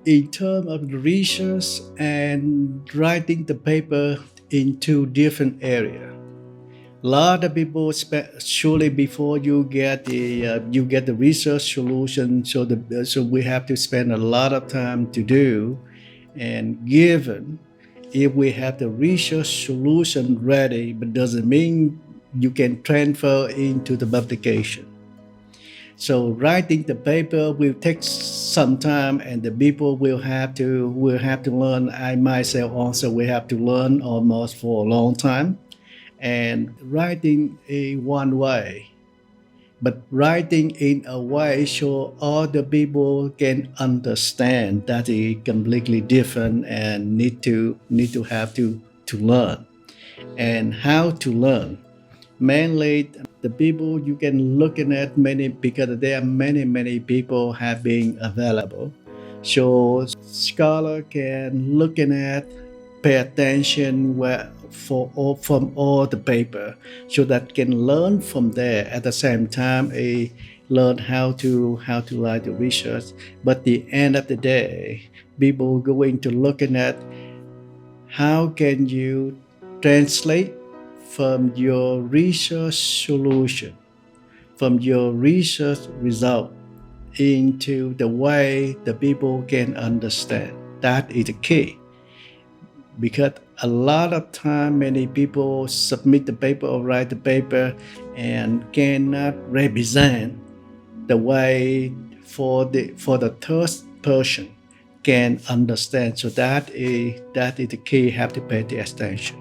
in terms of the research and writing the paper in two different areas. A lot of people surely before you get the research solution, so we have to spend a lot of time to do, and given if we have the research solution ready, but doesn't mean you can transfer into the publication. So writing the paper will take some time, and the people will have to learn. I myself also will have to learn almost for a long time, and writing in one way, but writing in a way so all the people can understand that is completely different and need to have to learn and how to learn. Mainly the people you can looking at many, because there are many people have been available, so scholar can looking at pay attention from all the paper, so that can learn from there at the same time learn how to write the research. But the end of the day, people going to looking at how can you translate from your research solution, from your research result, into the way the people can understand. That is the key. Because a lot of time many people submit the paper or write the paper and cannot represent the way for the third person can understand. So that is the key. Have to pay the attention.